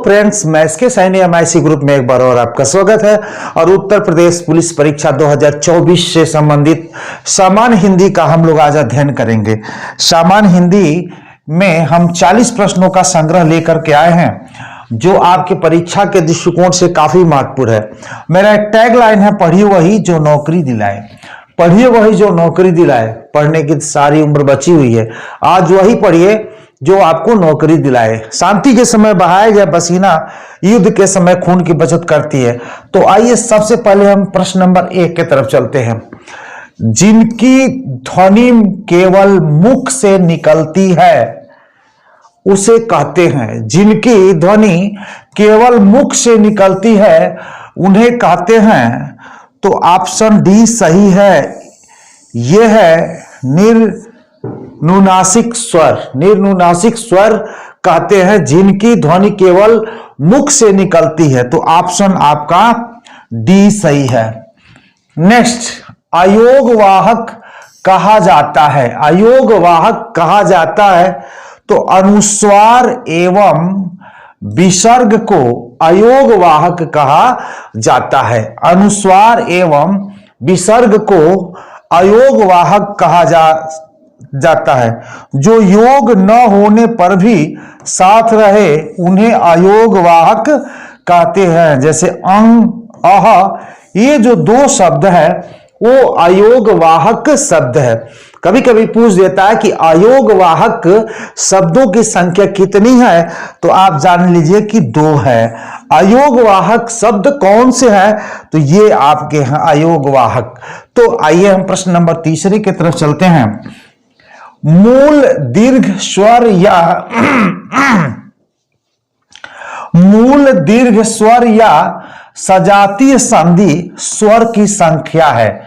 Friends, maths के सैन्य MIC group में एक बार और आपका स्वागत है। और उत्तर प्रदेश पुलिस परीक्षा 2024 से संबंधित सामान्य हिंदी का हम लोग आज अध्ययन करेंगे। सामान्य हिंदी में हम 40 प्रश्नों का संग्रह लेकर के आए हैं जो आपके परीक्षा के दृष्टिकोण से काफी महत्वपूर्ण है। मेरा एक टैग लाइन है, पढ़िए वही जो नौकरी दिलाए। पढ़िए वही जो नौकरी दिलाए। पढ़ने की सारी उम्र बची हुई है, आज वही पढ़िए जो आपको नौकरी दिलाए। शांति के समय बहाया गया पसीना युद्ध के समय खून की बचत करती है। तो आइए सबसे पहले हम प्रश्न नंबर 1 की तरफ चलते हैं। जिनकी ध्वनि केवल मुख से निकलती है उसे कहते हैं। जिनकी ध्वनि केवल मुख से निकलती है उन्हें कहते हैं। तो ऑप्शन डी सही है। यह है निर्नुनासिक स्वर। निर्नुनासिक स्वर कहते हैं जिनकी ध्वनि केवल मुख से निकलती है। तो ऑप्शन आपका डी सही है। नेक्स्ट, अयोगवाहक कहा जाता है। अयोगवाहक कहा जाता है तो अनुस्वार एवं विसर्ग को अयोगवाहक कहा जाता है। अनुस्वार एवं विसर्ग को अयोगवाहक कहा जाता है। जो योग न होने पर भी साथ रहे उन्हें अयोगवाहक कहते हैं। जैसे अंग, अह, ये जो दो शब्द है वो अयोगवाहक शब्द है। कभी कभी पूछ देता है कि अयोगवाहक शब्दों की संख्या कितनी है, तो आप जान लीजिए कि 2 है। अयोगवाहक शब्द कौन से हैं? तो ये आपके हैं अयोगवाहक। तो आइए हम प्रश्न नंबर 3 की तरफ चलते हैं। मूल दीर्घ स्वर या मूल दीर्घ स्वर या सजातीय संधि स्वर की संख्या है।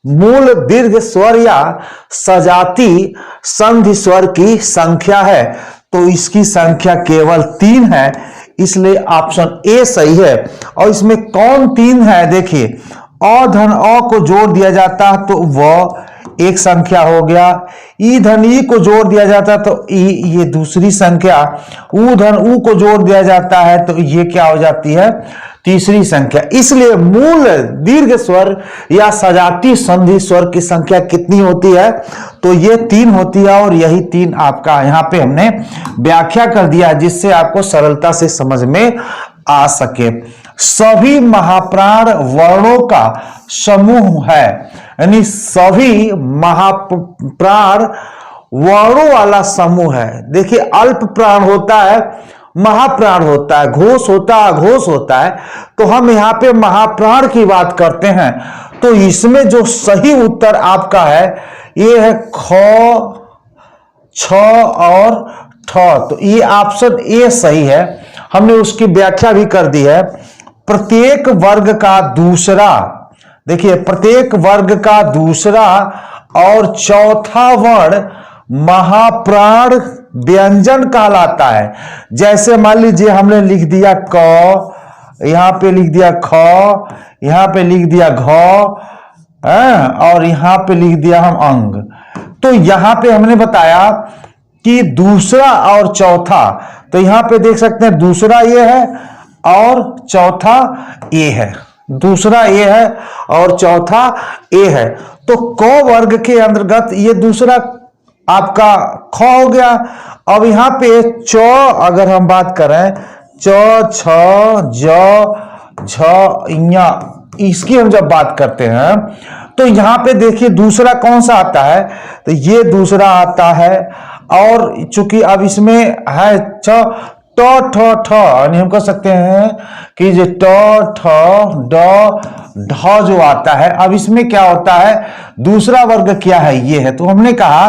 मूल दीर्घ स्वर या सजाती संधि स्वर की संख्या है। तो इसकी संख्या केवल 3 है, इसलिए ऑप्शन ए सही है। और इसमें कौन 3 है? देखिए, अ धन अ को जोड़ दिया जाता है तो व एक संख्या हो गया। ई धन ई को जोड़ दिया जाता है तो ई, ये दूसरी संख्या। उ धन उ को जोड़ दिया जाता है तो ये क्या हो जाती है? तीसरी संख्या। इसलिए मूल दीर्घ स्वर या सजाती संधि स्वर की संख्या कितनी होती है? तो ये 3 होती है। और यही 3 आपका यहाँ पे हमने व्याख्या कर दिया जिससे आपको सरलता से समझ में आ सके। सभी महाप्राण वर्णों का समूह है, यानी सभी महाप्राण वर्णों वाला समूह है। देखिए, अल्प प्राण होता है, महाप्राण होता है, घोष होता है, अघोष होता है। तो हम यहाँ पे महाप्राण की बात करते हैं। तो इसमें जो सही उत्तर आपका है ये है ख, छ और ठ। तो ये ऑप्शन ए सही है। हमने उसकी व्याख्या भी कर दी है। प्रत्येक वर्ग का दूसरा, देखिए, प्रत्येक वर्ग का दूसरा और चौथा वर्ण महाप्राण व्यंजन कहलाता है। जैसे मान लीजिए हमने लिख दिया क, यहां पे लिख दिया ख, यहां पे लिख दिया घ, और यहां पे लिख दिया हम अंग। तो यहां पे हमने बताया कि दूसरा और चौथा, तो यहां पे देख सकते हैं दूसरा ये है और चौथा ये है। दूसरा ये है और चौथा ए है। तो क वर्ग के अंतर्गत ये दूसरा आपका ख हो गया। अब यहां पे च अगर हम बात करें, च, छ, ज, झ, इया, इसकी हम जब बात करते हैं तो यहां पे देखिए दूसरा कौन सा आता है? तो ये दूसरा आता है। और चूंकि अब इसमें है छ, ट, ठ, ठ, यानी हम कह सकते हैं कि जो ट, ठ, ड, ढ जो आता है, अब इसमें क्या होता है? दूसरा वर्ग क्या है? ये है। तो हमने कहा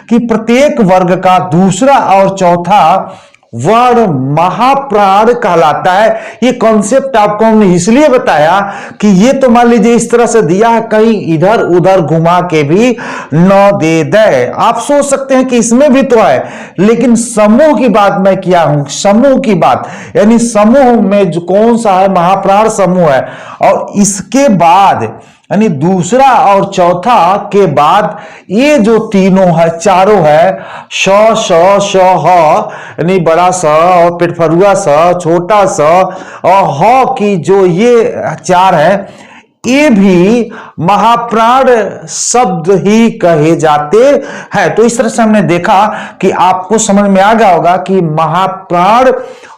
कि प्रत्येक वर्ग का दूसरा और चौथा वर्ण महाप्राण कहलाता है। ये कॉन्सेप्ट आपको हमने इसलिए बताया कि ये तो मान लीजिए इस तरह से दिया है, कहीं इधर उधर घुमा के भी न दे दे। आप सोच सकते हैं कि इसमें भी तो है, लेकिन समूह की बात मैं किया हूं। समूह की बात, यानी समूह में जो कौन सा है? महाप्राण समूह है। और इसके बाद यानी दूसरा और चौथा के बाद ये जो तीनों है, चारों है, श श श ह यानी बड़ा स और पेटफरुआ स, छोटा स और ह की जो ये चार है, ये भी महाप्राण शब्द ही कहे जाते हैं। तो इस तरह से हमने देखा कि आपको समझ में आ गया होगा कि महाप्राण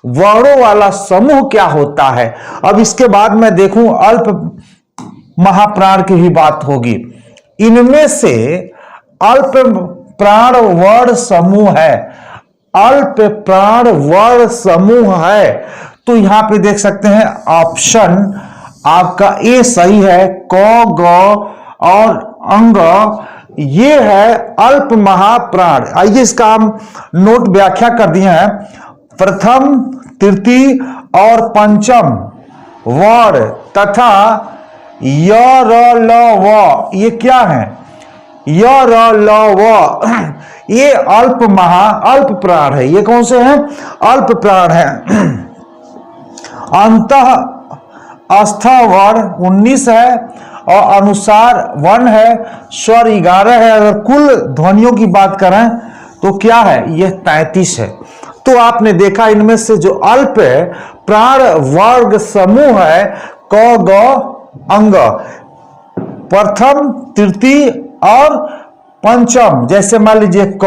वर्णों वाला समूह क्या होता है। अब इसके बाद मैं देखूं अल्प महाप्राण की भी बात होगी। इनमें से अल्प प्राण वर्ण समूह है, अल्प प्राण वर्ण समूह है। तो यहां पे देख सकते हैं ऑप्शन आपका ए सही है, क ग और अंग ये है अल्प महाप्राण। आइए इसका हम नोट व्याख्या कर दिए हैं। प्रथम, तृतीय और पंचम वर्ण तथा य र ल व ये क्या है, य र ल व ये अल्प प्राण है। ये कौन से हैं, अल्प प्राण है। अंतः अस्थ वर्ण 19 है और अनुसार वर्ण है, स्वर 11 है। अगर कुल ध्वनियों की बात करें तो क्या है, यह 33 है। तो आपने देखा इनमें से जो अल्प प्राण वर्ग समूह है, क ग अंग, प्रथम, तृतीय और पंचम। जैसे मान लीजिए क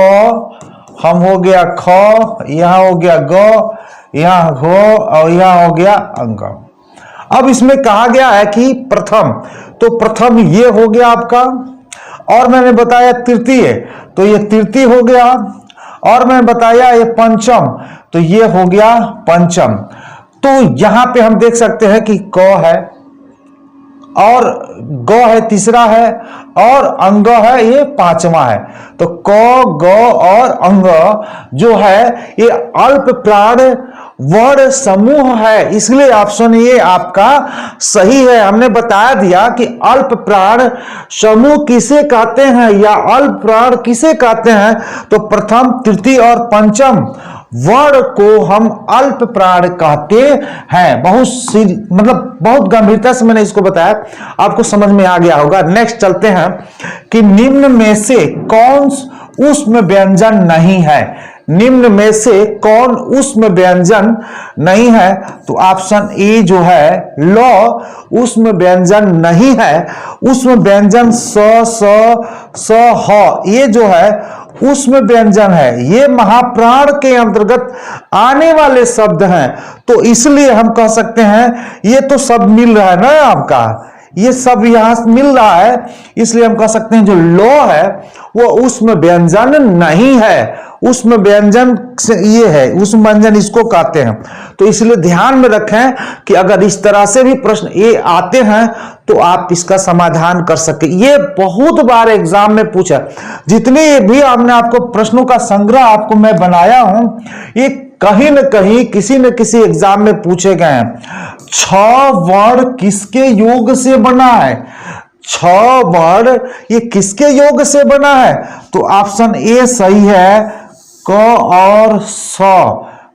हम हो गया ख, यहां हो गया ग, यहां हो और यहां हो गया अंग। अब इसमें कहा गया है कि प्रथम, तो प्रथम ये हो गया आपका, और मैंने बताया तृतीय तो ये तृतीय हो गया, और मैंने बताया ये पंचम तो ये हो गया पंचम। तो यहां पे हम देख सकते हैं कि क है और ग है तीसरा है और अंग है ये पांचवा है। तो क ग और अंग जो है ये अल्प प्राण वर्ण समूह है, इसलिए ऑप्शन ये आपका सही है। हमने बता दिया कि अल्प प्राण समूह किसे कहते हैं या अल्प प्राण किसे कहते हैं। तो प्रथम, तृतीय और पंचम वर्ण को हम अल्प प्राण कहते हैं। बहुत गंभीरता से मैंने इसको बताया, आपको समझ में आ गया होगा। नेक्स्ट चलते हैं कि निम्न में से कौन ऊष्म व्यंजन नहीं है। निम्न में से कौन ऊष्म व्यंजन नहीं है। तो ऑप्शन ए जो है ल ऊष्म व्यंजन नहीं है। ऊष्म व्यंजन स ह ये जो है ऊष्म व्यंजन है, ये महाप्राण के अंतर्गत आने वाले शब्द हैं। तो इसलिए हम कह सकते हैं ये तो सब मिल रहा है ना आपका, ये सब यहां से मिल रहा है, इसलिए हम कह सकते हैं जो लो है वो ऊष्म व्यंजन नहीं है। ऊष्म व्यंजन से ये है, ऊष्म व्यंजन इसको कहते हैं। तो इसलिए ध्यान में रखें कि अगर इस तरह से भी प्रश्न ये आते हैं तो आप इसका समाधान कर सके। ये बहुत बार एग्जाम में पूछा, जितने भी हमने आपको प्रश्नों का संग्रह आपको मैं बनाया हूं, ये कहीं न कहीं किसी न किसी एग्जाम में पूछे गए हैं। 6 वर्ण किसके योग से बना है, 6 वर्ण ये किसके योग से बना है। तो ऑप्शन ए सही है, क और स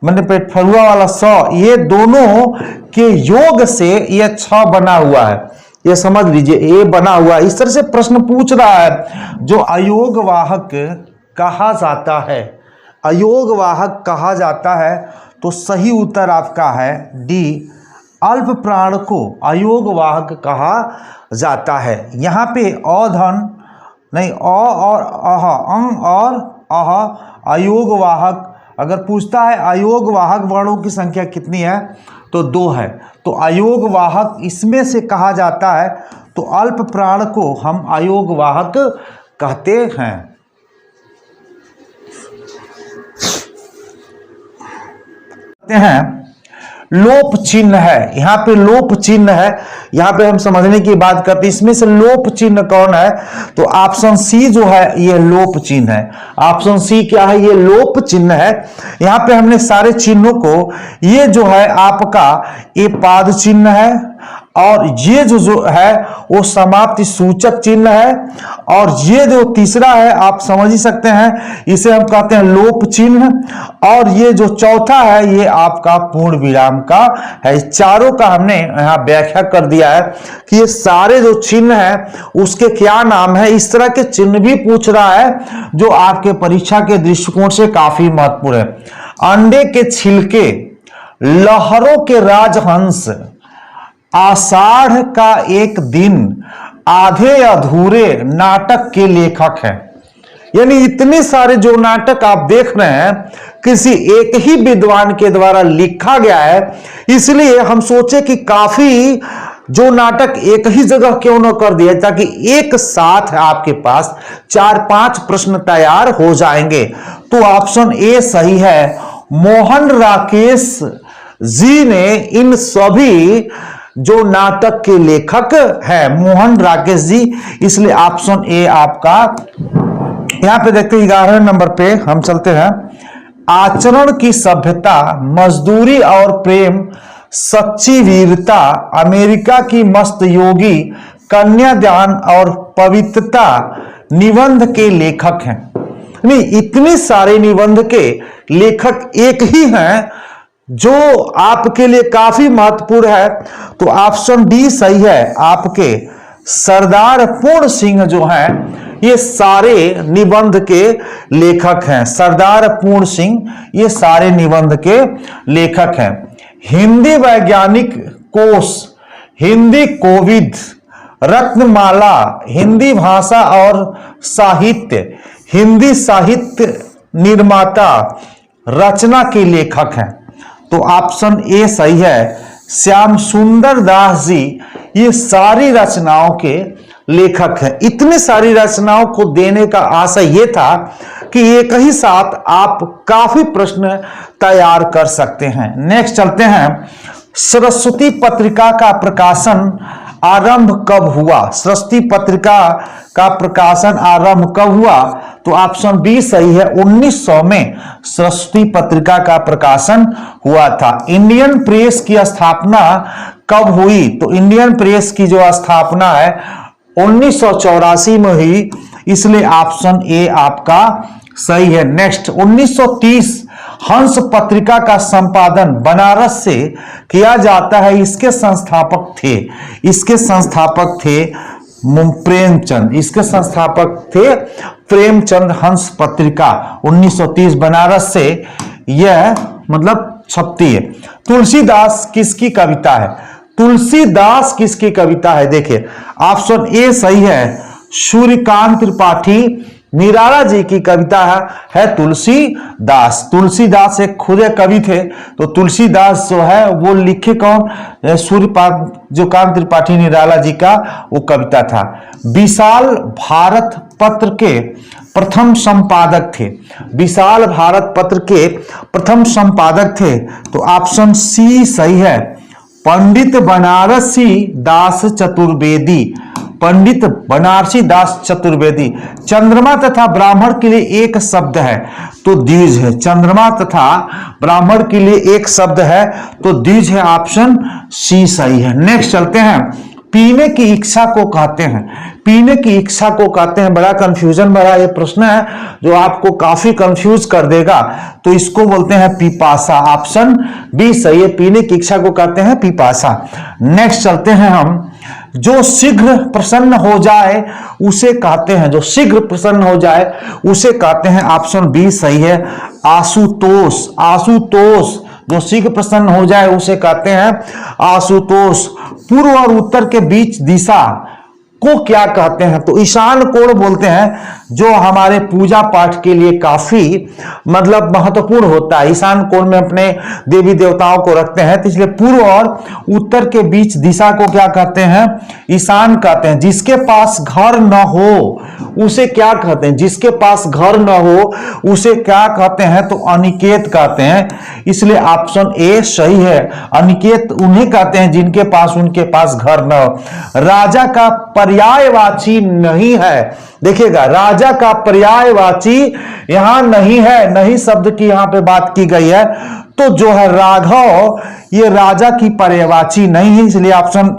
मैंने पेट फरुआ वाला स, ये दोनों के योग से ये 6 बना हुआ है। ये समझ लीजिए ए बना हुआ है। इस तरह से प्रश्न पूछ रहा है। जो अयोग वाहक कहा जाता है, अयोग वाहक कहा जाता है, तो सही उत्तर आपका है डी, अल्प प्राण को अयोग वाहक कहा जाता है। यहाँ पे अधन नहीं, अ और अह, अंग और अह अयोग वाहक अगर पूछता है अयोग वाहक वर्णों की संख्या कितनी है तो 2 है। तो अयोग वाहक इसमें से कहा जाता है, तो अल्प प्राण को हम अयोग वाहक कहते हैं। लोप चिन्ह है, यहाँ पे लोप चिन्ह है, यहाँ पे हम समझने की बात करते हैं इसमें से लोप चिन्ह कौन है। तो ऑप्शन सी जो है ये लोप चिन्ह है। ऑप्शन सी क्या है, ये लोप चिन्ह है। यहाँ पे हमने सारे चिन्हों को, ये जो है आपका ये पाद चिन्ह है और ये जो है वो समाप्ति सूचक चिन्ह है, और ये जो तीसरा है आप समझ ही सकते हैं, इसे हम कहते हैं लोप चिन्ह, और ये जो चौथा है ये आपका पूर्ण विराम का है। इस चारों का हमने यहाँ व्याख्या कर दिया है कि ये सारे जो चिन्ह है उसके क्या नाम है। इस तरह के चिन्ह भी पूछ रहा है जो आपके परीक्षा के दृष्टिकोण से काफी महत्वपूर्ण है। अंडे के छिलके, लहरों के राजहंस, आषाढ़ का एक दिन, आधे अधूरे नाटक के लेखक हैं। यानी इतने सारे जो नाटक आप देख रहे हैं किसी एक ही विद्वान के द्वारा लिखा गया है, इसलिए हम सोचे कि काफी जो नाटक एक ही जगह क्यों न कर दिया, ताकि एक साथ आपके पास 4-5 प्रश्न तैयार हो जाएंगे। तो ऑप्शन ए सही है। मोहन राकेश जी ने इन सभी जो नाटक के लेखक हैं, मोहन राकेश जी, इसलिए ऑप्शन ए आपका। यहां पे देखते हैं 11वें नंबर पे हम चलते हैं। आचरण की सभ्यता, मजदूरी और प्रेम, सच्ची वीरता, अमेरिका की मस्त योगी, कन्यादान और पवित्रता निबंध के लेखक हैं। नहीं, इतने सारे निबंध के लेखक एक ही हैं जो आपके लिए काफी महत्वपूर्ण है। तो ऑप्शन डी सही है आपके। सरदार पूर्ण सिंह जो हैं ये सारे निबंध के लेखक हैं। सरदार पूर्ण सिंह ये सारे निबंध के लेखक हैं। हिंदी वैज्ञानिक कोश, हिंदी कोविद, रत्नमाला, हिंदी भाषा और साहित्य, हिंदी साहित्य निर्माता, रचना के लेखक हैं। तो ऑप्शन ए सही है। श्याम सुंदर दास जी ये सारी रचनाओं के लेखक हैं। इतनी सारी रचनाओं को देने का आशय ये था कि एक ही साथ आप काफी प्रश्न तैयार कर सकते हैं। नेक्स्ट चलते हैं। सरस्वती पत्रिका का प्रकाशन आरंभ कब हुआ? सरस्वती पत्रिका का प्रकाशन आरंभ कब हुआ? तो ऑप्शन बी सही है। 1900 में सरस्वती पत्रिका का प्रकाशन हुआ था। इंडियन प्रेस की स्थापना कब हुई? तो इंडियन प्रेस की जो स्थापना है 1984 में हुई, इसलिए ऑप्शन ए आपका सही है। नेक्स्ट 1930 हंस पत्रिका का संपादन बनारस से किया जाता है। इसके संस्थापक थे प्रेमचंद। इसके संस्थापक थे प्रेमचंद। हंस पत्रिका 1930 बनारस से यह मतलब छपती है। तुलसीदास किसकी कविता है? तुलसीदास किसकी कविता है? देखिए ऑप्शन ए सही है। सूर्यकांत त्रिपाठी निराला जी की कविता है तुलसीदास। तुलसीदास एक खुद कवि थे, तो तुलसीदास जो है वो लिखे कौन? सूर्यकांत त्रिपाठी निराला जी का वो कविता था। विशाल भारत पत्र के प्रथम संपादक थे। विशाल भारत पत्र के प्रथम संपादक थे, तो ऑप्शन सी सही है। पंडित बनारसी दास चतुर्वेदी, पंडित बनारसी दास चतुर्वेदी। चंद्रमा तथा ब्राह्मण के लिए एक शब्द है तो द्विज है। चंद्रमा तथा ब्राह्मण के लिए एक शब्द है तो द्विज है। ऑप्शन सी सही है। नेक्स्ट चलते हैं। पीने की इच्छा को कहते हैं, पीने की इच्छा को कहते हैं। बड़ा कंफ्यूजन भरा ये प्रश्न है जो आपको काफी कंफ्यूज कर देगा, तो इसको बोलते हैं पिपासा। ऑप्शन बी सही है। पीने की इच्छा को कहते हैं पिपासा। नेक्स्ट चलते हैं हम। जो शीघ्र प्रसन्न हो जाए उसे कहते हैं, जो शीघ्र प्रसन्न हो जाए उसे कहते हैं। ऑप्शन बी सही है। आशुतोष, आशुतोष जो शीघ्र प्रसन्न हो जाए उसे कहते हैं आशुतोष। पूर्व और उत्तर के बीच दिशा को क्या कहते हैं? तो ईशान कोण बोलते हैं, जो हमारे पूजा पाठ के लिए काफी मतलब महत्वपूर्ण होता है। ईशान कोण में अपने देवी देवताओं को रखते हैं, तो इसलिए पूर्व और उत्तर के बीच दिशा को क्या कहते हैं? ईशान कहते हैं। जिसके पास घर न हो उसे क्या कहते हैं? जिसके पास घर न हो उसे क्या कहते हैं? तो अनिकेत कहते हैं, इसलिए ऑप्शन ए सही है। अनिकेत उन्हें कहते हैं जिनके पास उनके पास घर न हो। राजा का पर्यायवाची नहीं है। देखिएगा, राजा का पर्यायवाची यहां नहीं है, नहीं शब्द की यहां पे बात की गई है, तो जो है राघव ये राजा की पर्यायवाची नहीं है, इसलिए ऑप्शन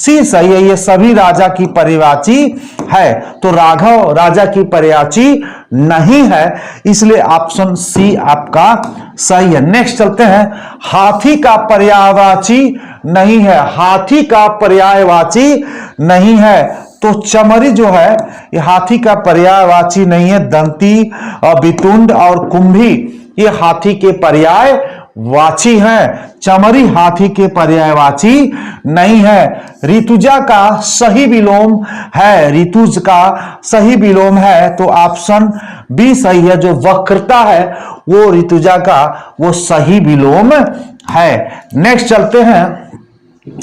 सी सही है, ये सभी राजा की पर्यायवाची है, तो राघव राजा की पर्यायवाची नहीं है, इसलिए ऑप्शन सी आपका सही है। नेक्स्ट चलते हैं, हाथी का पर्यायवाची नहीं है, हाथी का पर्यायवाची नहीं है, तो चमरी जो है ये हाथी का पर्यायवाची नहीं है। दंती, वितुंड और कुंभी ये हाथी के पर्यायवाची हैं, चमरी हाथी के पर्यायवाची नहीं है। ऋतुजा का सही विलोम है, ऋतुज का सही विलोम है, तो ऑप्शन बी सही है, जो वक्रता है वो ऋतुजा का वो सही विलोम है। नेक्स्ट चलते हैं,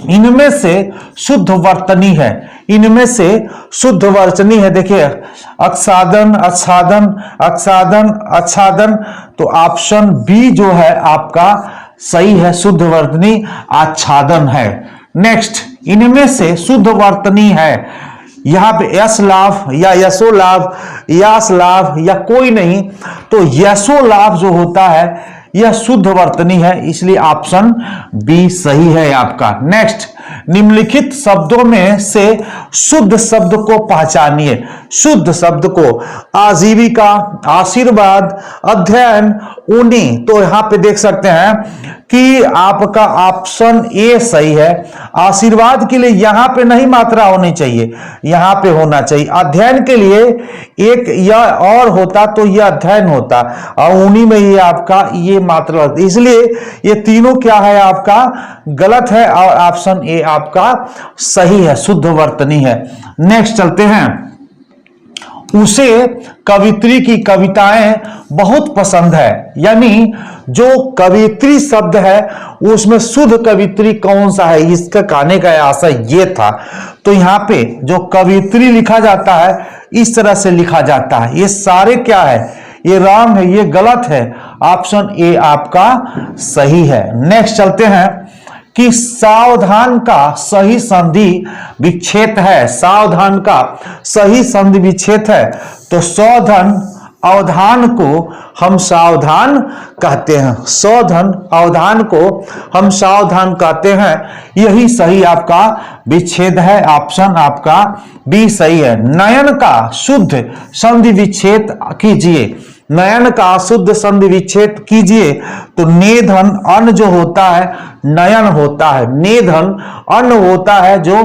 इनमें से शुद्ध वर्तनी है, इनमें से शुद्ध वर्तनी है, देखिए अक्सादन, आच्छादन, अक्सादन, आच्छादन, तो ऑप्शन बी जो है आपका सही है, शुद्ध वर्तनी आच्छादन है। नेक्स्ट, इनमें से शुद्ध वर्तनी है, यहां पे यश लाभ या यशो लाभ, यश लाभ या कोई नहीं, तो यशो लाभ जो होता है यह शुद्ध वर्तनी है, इसलिए ऑप्शन बी सही है आपका। नेक्स्ट, निम्नलिखित शब्दों में से शुद्ध शब्द को पहचानिए, शुद्ध शब्द को, आजीविका, आशीर्वाद, अध्ययन, ऊनी, तो यहां पे देख सकते हैं कि आपका ऑप्शन ए सही है। आशीर्वाद के लिए यहां पे नहीं मात्रा होनी चाहिए, यहां पे होना चाहिए। अध्ययन के लिए एक या और होता तो यह अध्ययन होता, और ऊनी में ये आपका ये मात्रा होती, इसलिए ये तीनों क्या है आपका गलत है, और ऑप्शन ए आपका सही है, शुद्ध वर्तनी है। नेक्स्ट चलते हैं, उसे कवित्री की कविताएं बहुत पसंद है, यानी जो कवित्री शब्द है उसमें शुद्ध कवित्री कौन सा है, इसका कहने का आशय ये था। तो यहां पे जो कवित्री लिखा जाता है इस तरह से लिखा जाता है, ये सारे क्या है, ये रॉन्ग है, ये गलत है, ऑप्शन ए आपका सही है। नेक्स्ट चलते हैं कि सावधान का सही संधि विच्छेद है, सावधान का सही संधि विच्छेद है, तो सावधान अवधान को हम सावधान कहते हैं, सावधान अवधान को हम सावधान कहते हैं, यही सही आपका विच्छेद है, ऑप्शन आपका बी सही है। नयन का शुद्ध संधि विच्छेद कीजिए, नयन का शुद्ध संधि विच्छेद कीजिए, तो नेधन अन्न जो होता है नयन होता है, नेधन अन्न होता है जो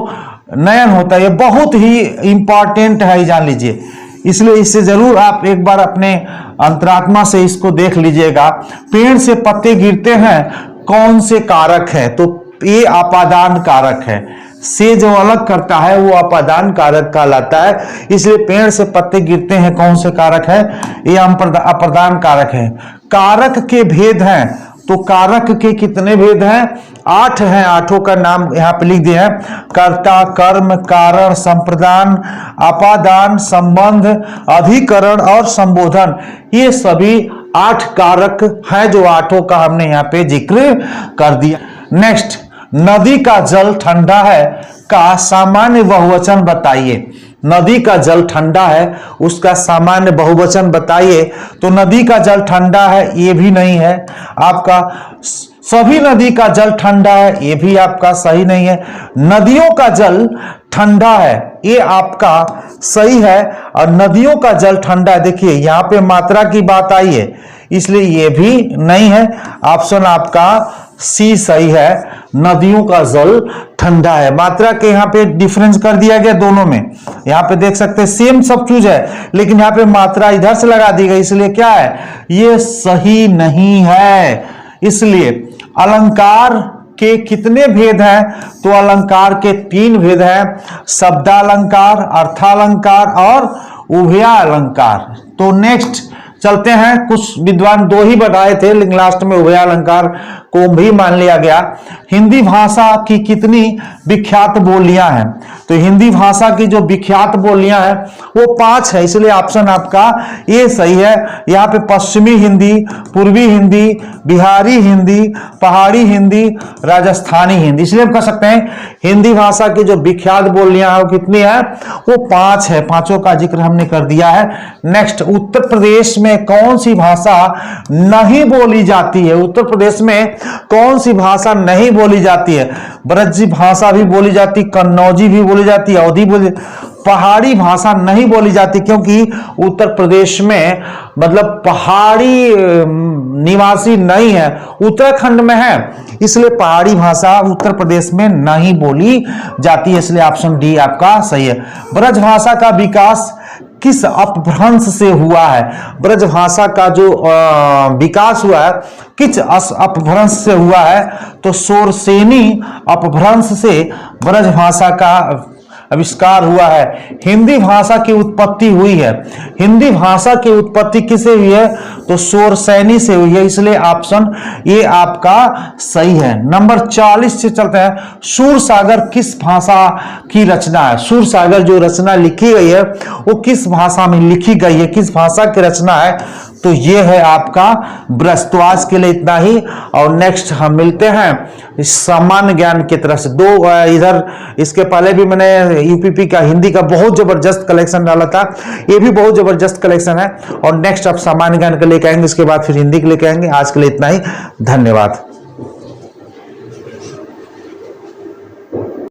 नयन होता है, ये बहुत ही इंपॉर्टेंट है, जान लीजिए, इसलिए इससे जरूर आप एक बार अपने अंतरात्मा से इसको देख लीजिएगा। पेड़ से पत्ते गिरते हैं, कौन से कारक है, तो ये अपादान कारक है, से जो अलग करता है वो अपादान कारक कहलाता है, इसलिए पेड़ से पत्ते गिरते हैं कौन से कारक है, ये अप्रदान कारक है। कारक के भेद हैं, तो कारक के कितने भेद हैं, 8 हैं, 8 का नाम यहां पे लिख दिए हैं, कर्ता, कर्म, कारण, संप्रदान, अपादान, संबंध, अधिकरण और संबोधन, ये सभी 8 कारक हैं जो 8 का हमने यहाँ पे जिक्र कर दिया। नेक्स्ट, नदी का जल ठंडा है का सामान्य बहुवचन बताइए, नदी का जल ठंडा है उसका सामान्य बहुवचन बताइए, तो नदी का जल ठंडा है ये भी नहीं है आपका, सभी नदी का जल ठंडा है ये भी आपका सही नहीं है, नदियों का जल ठंडा है ये आपका सही है, और नदियों का जल ठंडा है, देखिए यहाँ पे मात्रा की बात आई है इसलिए ये भी नहीं है, ऑप्शन आपका सी सही है, नदियों का जल ठंडा है। मात्रा के यहाँ पे डिफरेंस कर दिया गया दोनों में, यहाँ पे देख सकते हैं सेम सब चीज है, लेकिन यहाँ पे मात्रा इधर से लगा दी गई, इसलिए क्या है, ये सही नहीं है। इसलिए अलंकार के कितने भेद हैं, तो अलंकार के 3 भेद हैं, शब्दालंकार, अर्थालंकार और उभयालंकार। तो नेक्स्ट चलते हैं, कुछ विद्वान 2 ही बताए थे लेकिन लास्ट में उभयालंकार को भी मान लिया गया। हिंदी भाषा की कितनी विख्यात बोलियां हैं, तो हिंदी भाषा की जो विख्यात बोलियां हैं वो 5 है, इसलिए ऑप्शन आपका ये सही है। यहाँ पे पश्चिमी हिंदी, पूर्वी हिंदी, बिहारी हिंदी, पहाड़ी हिंदी, राजस्थानी हिंदी, इसलिए हम कह सकते हैं हिंदी भाषा की जो विख्यात बोलियां हैं वो कितनी है, वो 5 है, 5 का जिक्र हमने कर दिया है। नेक्स्ट, उत्तर प्रदेश में में कौन सी भाषा नहीं बोली जाती है? उत्तर प्रदेश में कौन सी भाषा नहीं बोली जाती है? ब्रज भाषा भी बोली जाती, कन्नौजी भी बोली जाती, अवधी बोली, पहाड़ी भाषा नहीं बोली जाती, क्योंकि उत्तर प्रदेश में मतलब पहाड़ी निवासी नहीं है, उत्तराखंड में है, इसलिए पहाड़ी भाषा उत्तर प्रदेश में नहीं बोली जाती है, इसलिए ऑप्शन डी आपका सही है। ब्रज भाषा का विकास किस अपभ्रंश से हुआ है? ब्रज भाषा का जो विकास हुआ है किस अपभ्रंश से हुआ है? तो शोरसेनी अपभ्रंश से ब्रज भाषा का आविष्कार हुआ है। हिंदी भाषा की उत्पत्ति हुई है, हिंदी भाषा की उत्पत्ति किससे हुई है? तो शोरसेनी से हुई है, इसलिए ऑप्शन ये आपका सही है। नंबर 40 से चलते हैं। सूरसागर किस भाषा की रचना है? सूरसागर जो रचना लिखी गई है वो किस भाषा में लिखी गई है, किस भाषा की रचना है? तो ये है आपका ब्रज। तो आज के लिए इतना ही, और नेक्स्ट हम मिलते हैं सामान्य ज्ञान की तरफ से। दो इधर इसके पहले भी मैंने यूपीपी का हिंदी का बहुत जबरदस्त कलेक्शन डाला था, ये भी बहुत जबरदस्त कलेक्शन है, और नेक्स्ट आप सामान्य ज्ञान का लेके आएंगे, इसके बाद फिर हिंदी के लेके आएंगे। आज के लिए इतना ही, धन्यवाद।